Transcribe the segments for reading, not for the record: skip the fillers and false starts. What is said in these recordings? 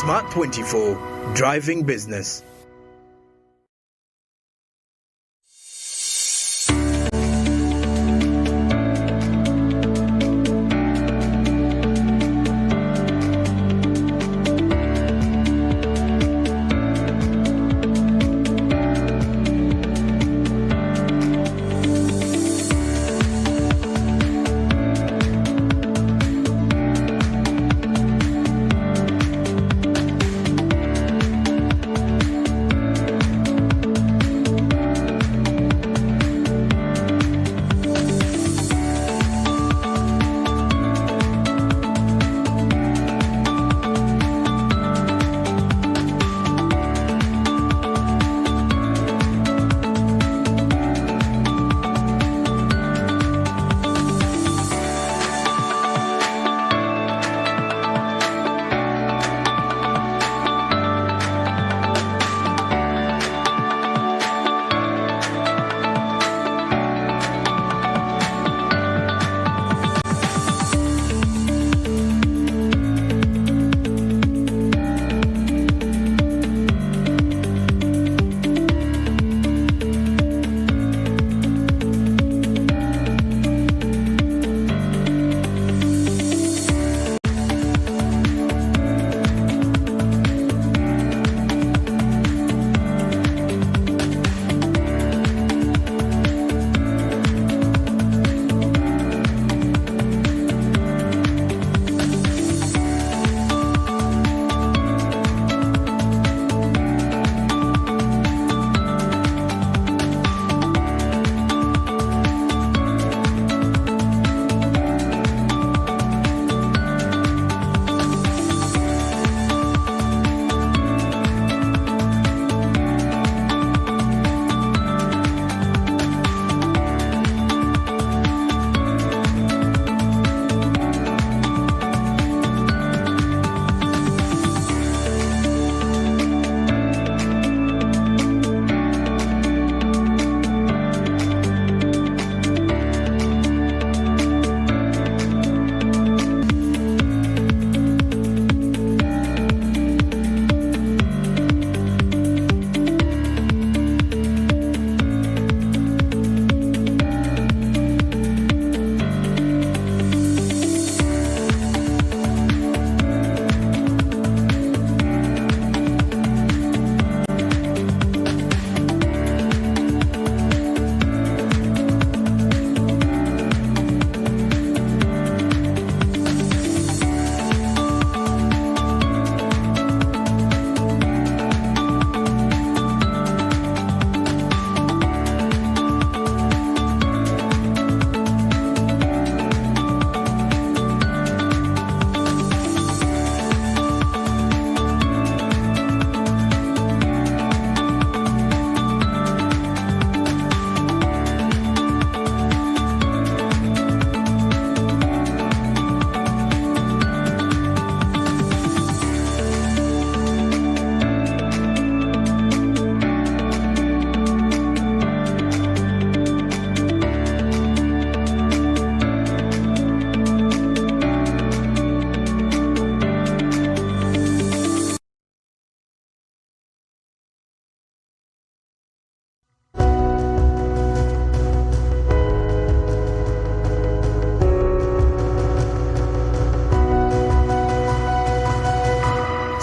SMART24, driving business.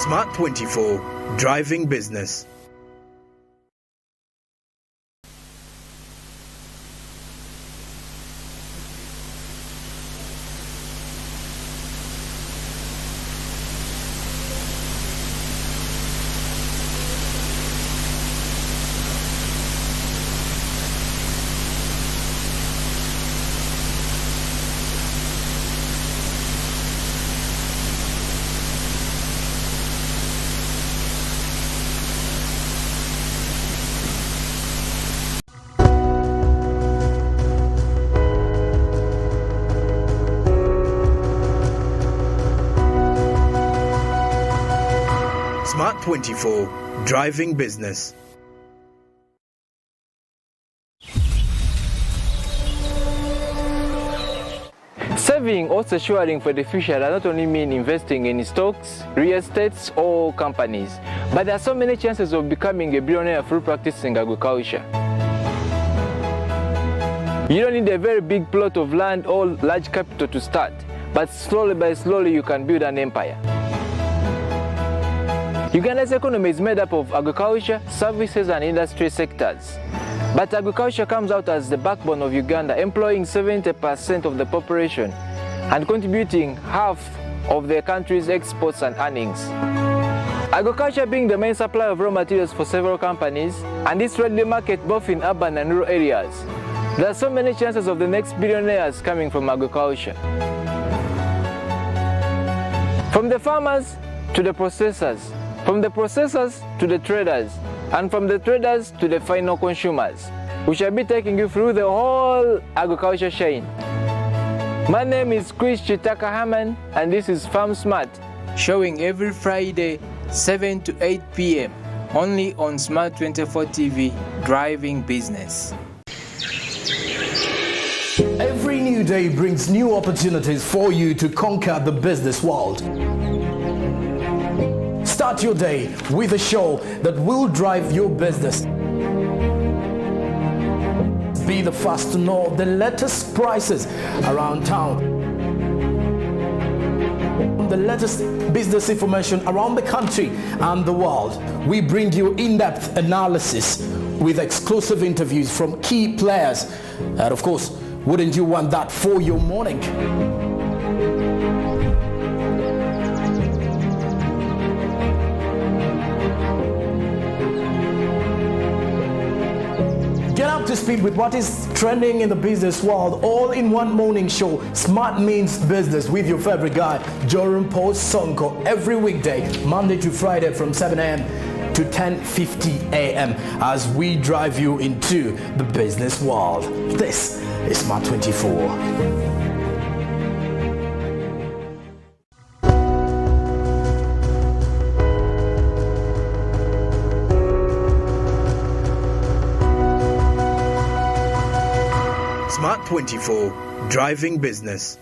SMART24, driving business. SMART24, driving business. Saving or securing for the future does not only mean investing in stocks, real estates, or companies, but there are so many chances of becoming a billionaire through practicing agriculture. You don't need a very big plot of land or large capital to start, but slowly by slowly you can build an empire. Uganda's economy is made up of agriculture, services, and industry sectors. But agriculture comes out as the backbone of Uganda, employing 70% of the population and contributing half of the country's exports and earnings. Agriculture being the main supplier of raw materials for several companies, and it's readily marketed both in urban and rural areas. There are so many chances of the next billionaires coming from agriculture. From the farmers to the processors, from the processors to the traders, and from the traders to the final consumers. We shall be taking you through the whole agriculture chain. My name is Chris Chitaka Haman, and this is Farm Smart, showing every Friday 7 to 8 p.m. only on SMART24 TV, driving business. Every new day brings new opportunities for you to conquer the business world. Start your day with a show that will drive your business. Be the first to know the latest prices around town, the latest business information around the country and the world. We bring you in-depth analysis with exclusive interviews from key players. And of course, wouldn't you want that for your morning? Get up to speed with what is trending in the business world, all in one morning show. Smart Means Business with your favorite guy, Joram Post Sonko, every weekday, Monday to Friday from 7 a.m. to 10:50 a.m. as we drive you into the business world. This is SMART24. SMART24, driving business.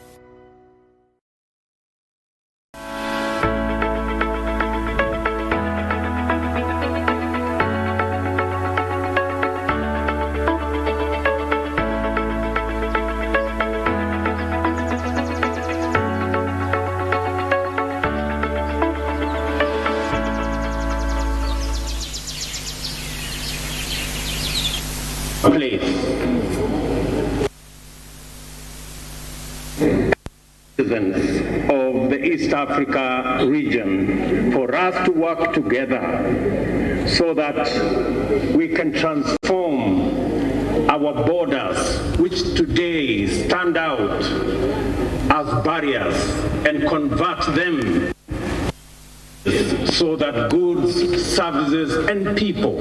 Citizens of the East Africa region, for us to work together so that we can transform our borders, which today stand out as barriers, and convert them so that goods, services, and people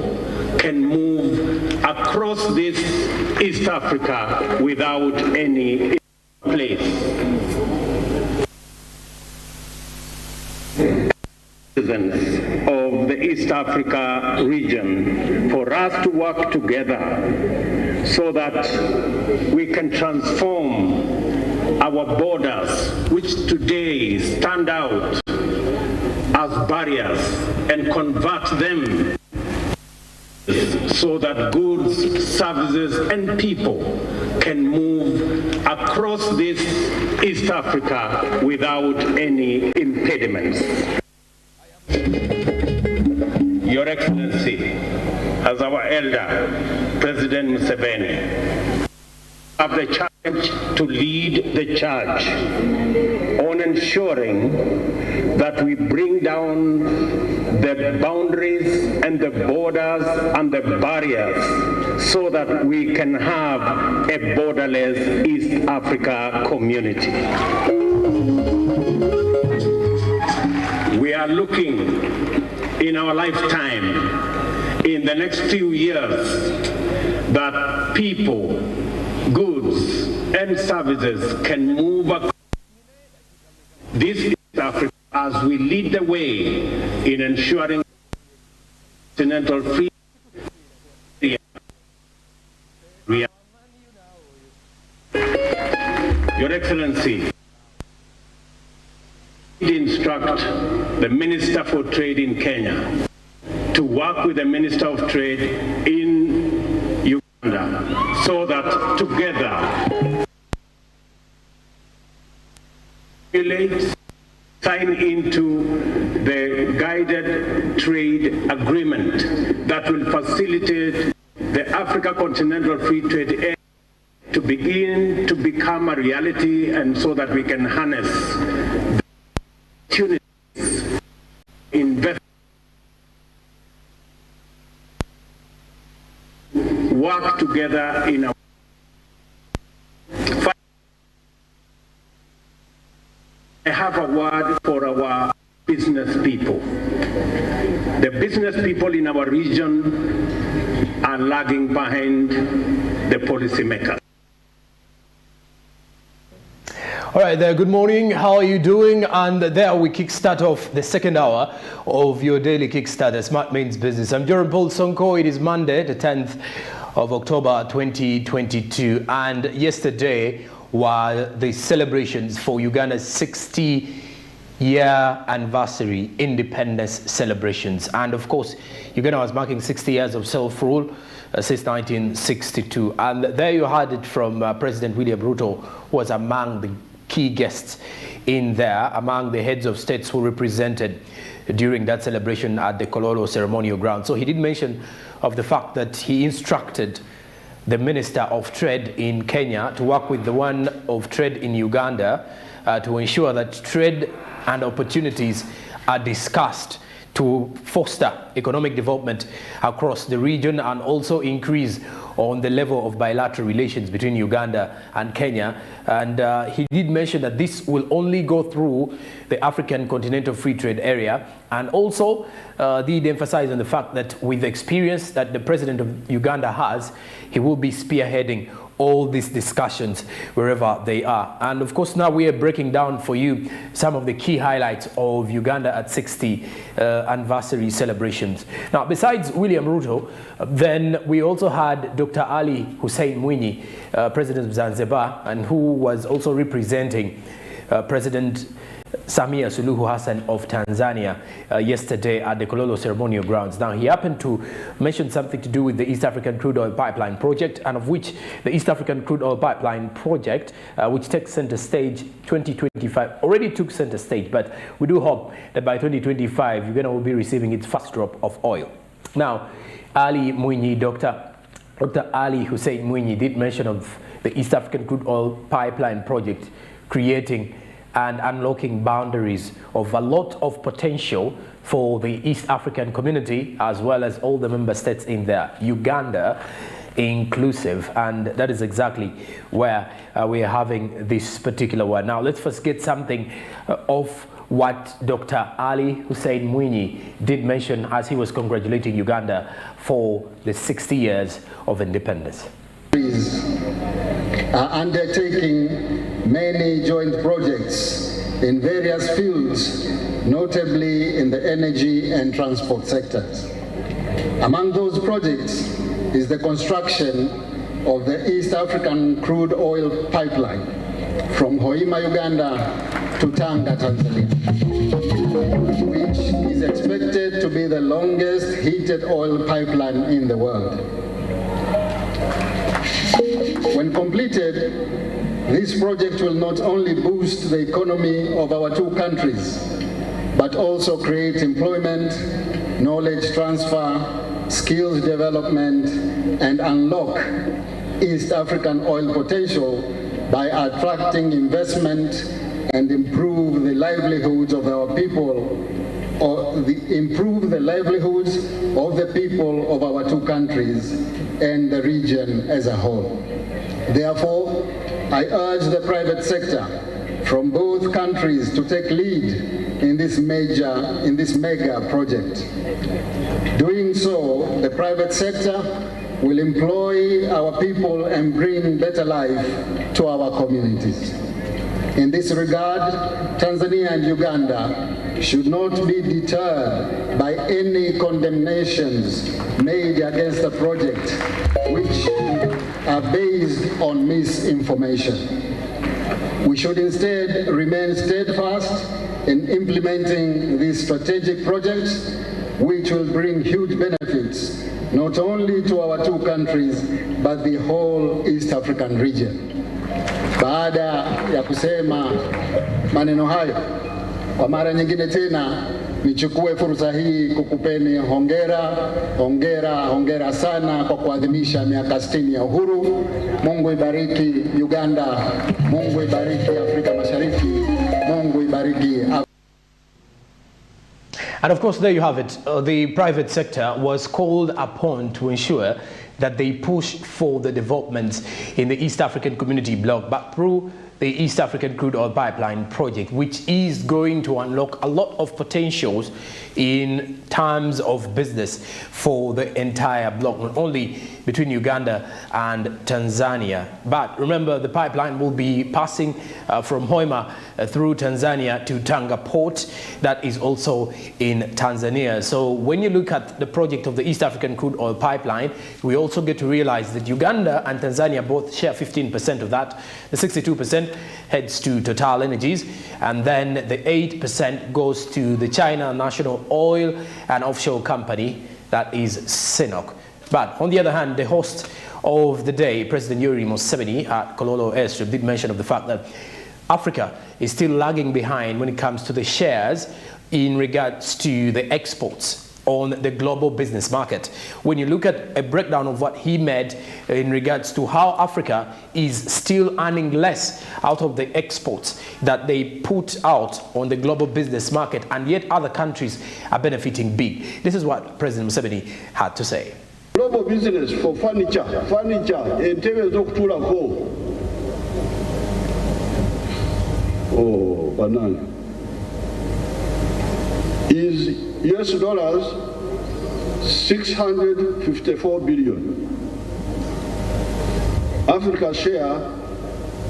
can move across this East Africa without any place. Citizens of the East Africa region, for us to work together so that we can transform our borders, which today stand out as barriers, and convert them so that goods, services, and people can move across this East Africa without any impediments. Your Excellency, as our elder, President Museveni, have the challenge to lead the charge on ensuring that we bring down the boundaries and the borders and the barriers so that we can have a borderless East Africa community. We are looking in our lifetime, in the next few years, that people, goods, and services can move across this East Africa as we lead the way in ensuring continental freedom. Your Excellency, instruct the Minister for Trade in Kenya to work with the Minister of Trade in Uganda so that together sign into the guided trade agreement that will facilitate the Africa Continental Free Trade Area to begin to become a reality, and so that we can harness the opportunities, invest, work together in our I have a word for our business people. The business people in our region are lagging behind the policymakers. All right there, good morning. How are you doing? And there we kickstart off the second hour of your daily Kickstarter, Smart Means Business. I'm Jerome Paul Sonko. It is Monday, the 10th of October 2022. And yesterday were the celebrations for Uganda's 60-year anniversary independence celebrations. And of course, Uganda was marking 60 years of self-rule since 1962. And there you heard it from President William Ruto, who was among the key guests in there, among the heads of states who represented during that celebration at the Kololo ceremonial ground. So he did mention of the fact that he instructed the Minister of Trade in Kenya to work with the one of Trade in Uganda to ensure that trade and opportunities are discussed to foster economic development across the region and also increase on the level of bilateral relations between Uganda and Kenya. And he did mention that this will only go through the African Continental Free Trade Area, and also did emphasize on the fact that with the experience that the President of Uganda has, he will be spearheading all these discussions wherever they are. And of course, now we are breaking down for you some of the key highlights of Uganda at 60 anniversary celebrations. Now, besides William Ruto, then we also had Dr. Ali Hussein Mwinyi, President of Zanzibar, and who was also representing President Samia Suluhu Hassan of Tanzania yesterday at the Kololo ceremonial grounds. Now, he happened to mention something to do with the East African Crude Oil Pipeline project, and of which the East African Crude Oil Pipeline project, which takes center stage 2025, already took center stage, but we do hope that by 2025, Uganda will be receiving its first drop of oil. Now, Ali Mwinyi, Dr. Ali Hussein Mwinyi did mention of the East African Crude Oil Pipeline project creating and unlocking boundaries of a lot of potential for the East African community, as well as all the member states in there, Uganda inclusive. And that is exactly where we are having this particular one. Now, let's first get something of what Dr. Ali Hussein Mwinyi did mention as he was congratulating Uganda for the 60 years of independence. Are undertaking many joint projects in various fields, notably in the energy and transport sectors. Among those projects is the construction of the East African Crude Oil Pipeline from Hoima, Uganda to Tanga, Tanzania, which is expected to be the longest heated oil pipeline in the world. When completed, this project will not only boost the economy of our two countries, but also create employment, knowledge transfer, skills development, and unlock East African oil potential by attracting investment and improve the livelihoods of our people, improve the livelihoods of the people of our two countries and the region as a whole. Therefore, I urge the private sector from both countries to take lead in this mega project. Doing so, the private sector will employ our people and bring better life to our communities. In this regard, Tanzania and Uganda should not be deterred by any condemnations made against the project, which are based on misinformation. We should instead remain steadfast in implementing these strategic projects, which will bring huge benefits not only to our two countries but the whole East African region. Baada ya kusema maneno hayo, kwa mara nyingine tena nichukue fursa hii kukupeni hongera sana kwa kuadhimisha miaka 60 ya uhuru. Mungu ibariki Uganda, Mungu ibariki Afrika Mashariki, Mungu ibariki. And of course, there you have it. The private sector was called upon to ensure that they push for the developments in the East African Community Bloc, but through the East African Crude Oil Pipeline project, which is going to unlock a lot of potentials in terms of business for the entire bloc, not only between Uganda and Tanzania. But remember, the pipeline will be passing from Hoima through Tanzania to Tanga Port, that is also in Tanzania. So when you look at the project of the East African Crude Oil Pipeline, we also get to realize that Uganda and Tanzania both share 15% of that. The 62% heads to Total Energies, and then the 8% goes to the China National Oil and Offshore Company, that is CNOOC. But on the other hand, the host of the day, President Yoweri Museveni at Kololo Airstrip, did mention of the fact that Africa is still lagging behind when it comes to the shares in regards to the exports on the global business market. When you look at a breakdown of what he made in regards to how Africa is still earning less out of the exports that they put out on the global business market, and yet other countries are benefiting big. This is what President Museveni had to say. Global business for furniture, entebe z'okutulako. Oh, banana. Is US dollars 654 billion. Africa's share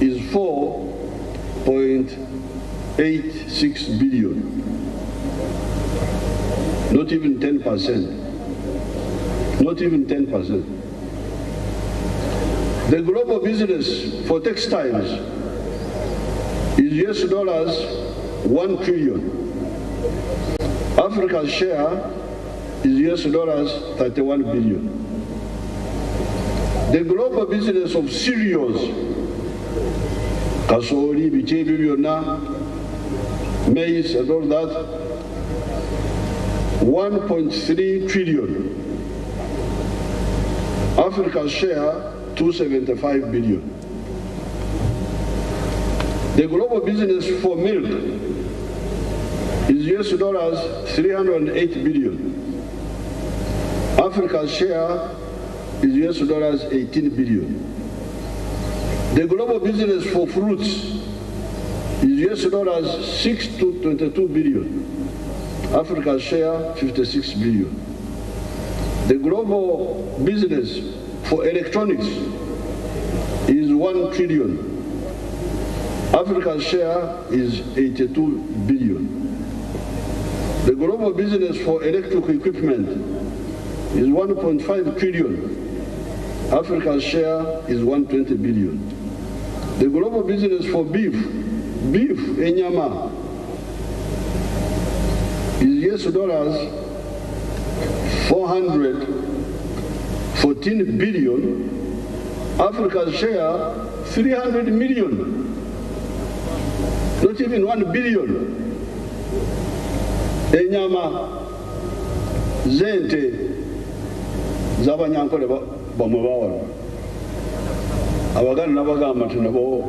is 4.86 billion. Not even 10%. Not even 10%. The global business for textiles is US dollars 1 trillion. Africa's share is US dollars 31 billion. The global business of cereals, kasoli, bichebi byonna, maize and all that, 1.3 trillion. Africa's share, 275 billion. The global business for milk is US dollars 308 billion. Africa's share is US dollars 18 billion. The global business for fruits is US dollars 6 to 22 billion. Africa's share 56 billion. The global business for electronics is 1 trillion. Africa's share is 82 billion. The global business for electrical equipment is 1.5 trillion. Africa's share is 120 billion. The global business for beef, enyama, is US dollars 414 billion. Africa's share 300 million. Not even 1 billion. Enyama zente zabanyankole bamwe abagana nabagamba tunabo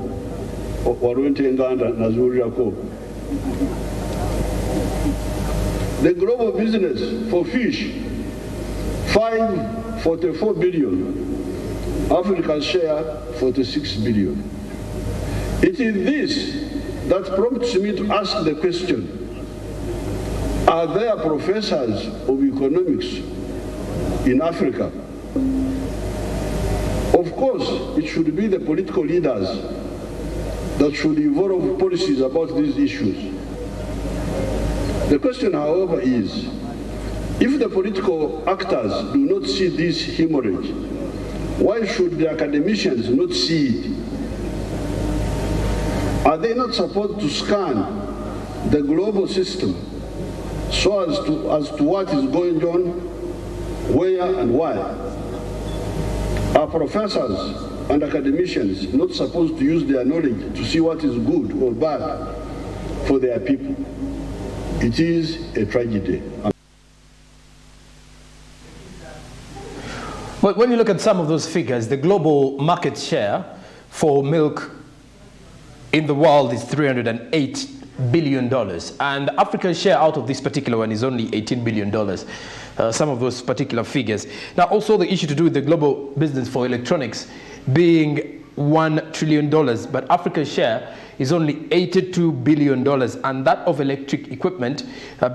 warwente nganda nazurirako. The global business for fish, 544 billion. Africa's share, 46 billion. It is this that prompts me to ask the question, are there professors of economics in Africa? Of course, it should be the political leaders that should evolve policies about these issues. The question, however, is, if the political actors do not see this hemorrhage, why should the academicians not see it? Are they not supposed to scan the global system so as to what is going on, where and why. Are professors and academicians not supposed to use their knowledge to see what is good or bad for their people? It is a tragedy. But when you look at some of those figures, the global market share for milk in the world is $308 billion. And Africa's share out of this particular one is only $18 billion. Some of those particular figures. Now, also the issue to do with the global business for electronics being $1 trillion, but Africa's share is only $82 billion, and that of electric equipment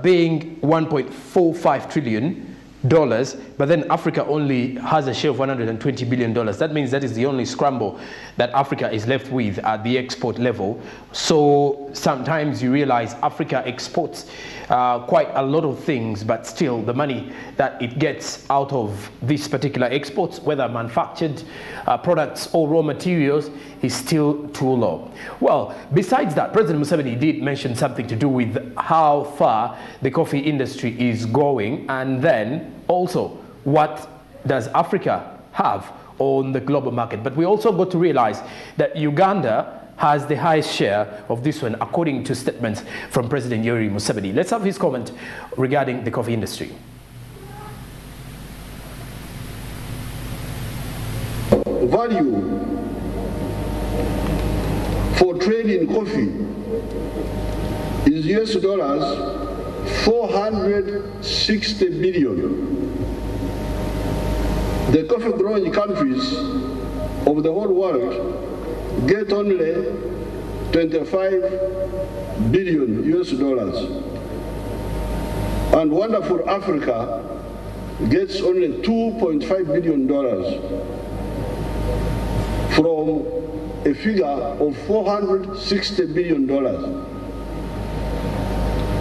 being $1.45 trillion. But then Africa only has a share of $120 billion. That means that is the only scramble that Africa is left with at the export level. So sometimes you realize Africa exports quite a lot of things, but still the money that it gets out of these particular exports, whether manufactured products or raw materials, is still too low. Well, besides that, President Museveni did mention something to do with how far the coffee industry is going, and then also what does Africa have on the global market. But we also got to realize that Uganda has the highest share of this one, according to statements from President Yoweri Museveni. Let's have his comment regarding the coffee industry. Value for trade in coffee is US dollars 460 billion. The coffee growing countries of the whole world get only 25 billion US dollars. And wonderful Africa gets only $2.5 billion from a figure of $460 billion.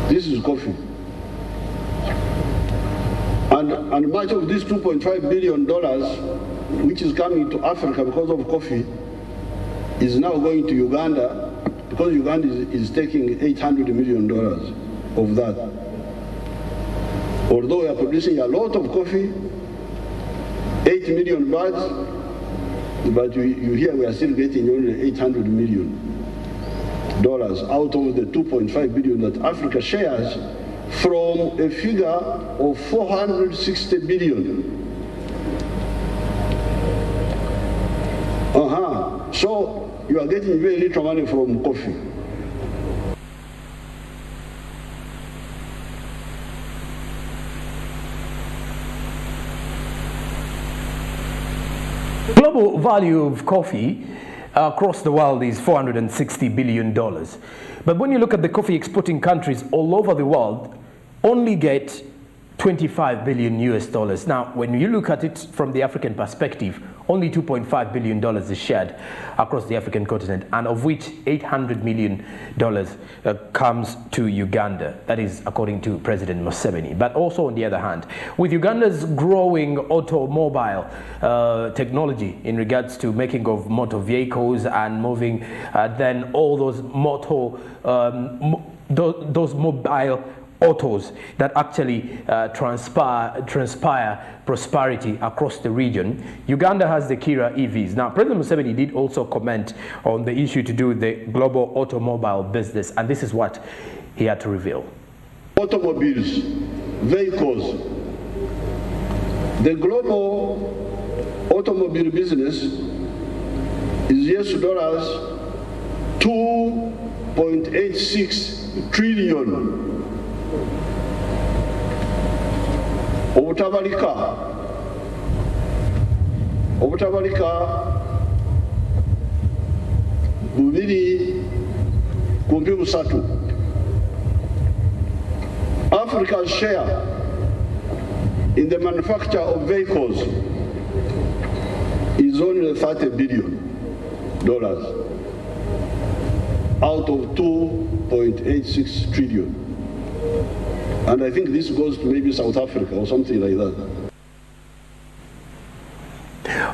This is coffee. And much of this $2.5 billion, which is coming to Africa because of coffee, is now going to Uganda, because Uganda is taking $800 million of that. Although we are producing a lot of coffee, 8 million bags, but you hear we are still getting only $800 million out of the 2.5 billion that Africa shares from a figure of 460 billion. So you are getting very little money from coffee. Global value of coffee across the world is $460 billion. But when you look at the coffee exporting countries all over the world, only get 25 billion US dollars. Now, when you look at it from the African perspective, only $2.5 billion is shared across the African continent, and of which $800 million comes to Uganda. That is according to President Museveni. But also on the other hand, with Uganda's growing automobile technology in regards to making of motor vehicles and moving then all those those mobile autos that actually transpire prosperity across the region, Uganda has the Kira EVs. Now, President Museveni did also comment on the issue to do with the global automobile business, and this is what he had to reveal. Automobiles, vehicles, the global automobile business is US dollars 2.86 trillion. obutabalika bubiri kumpi busatu. Africa's share in the manufacture of vehicles is only $30 billion out of 2.86 trillion. And I think this goes to maybe South Africa or something like that.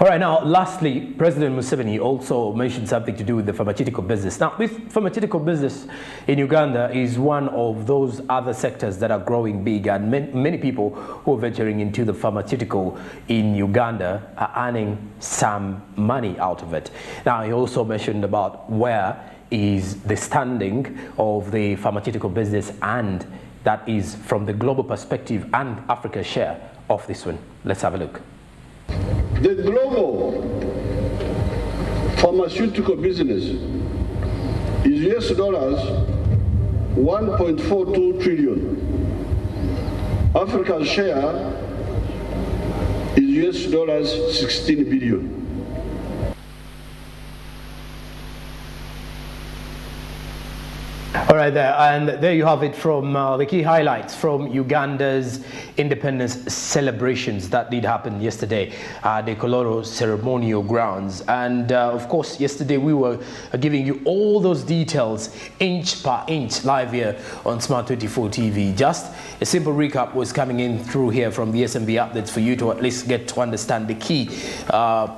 All right, now, lastly, President Museveni also mentioned something to do with the pharmaceutical business. Now, this pharmaceutical business in Uganda is one of those other sectors that are growing big, and many people who are venturing into the pharmaceutical in Uganda are earning some money out of it. Now, he also mentioned about where is the standing of the pharmaceutical business, and that is from the global perspective and Africa's share of this one. Let's have a look. The global pharmaceutical business is US dollars 1.42 trillion. Africa's share is US dollars 16 billion. All right, and there you have it from the key highlights from Uganda's independence celebrations that did happen yesterday at the Kololo ceremonial grounds. And of course, yesterday we were giving you all those details inch by inch live here on SMART24 TV. Just a simple recap was coming in through here from the SMB updates for you to at least get to understand the key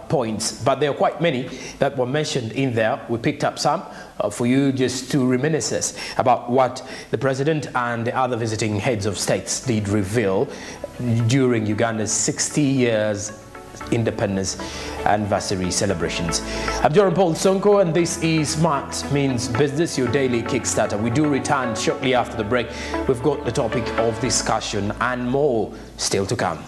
points. But there are quite many that were mentioned in there. We picked up some for you just to reminisce about what the president and the other visiting heads of states did reveal during Uganda's 60 years independence anniversary celebrations. I'm Joram Paul Sonko, and this is Smart Means Business, your daily Kickstarter. We do return shortly after the break. We've got the topic of discussion and more still to come.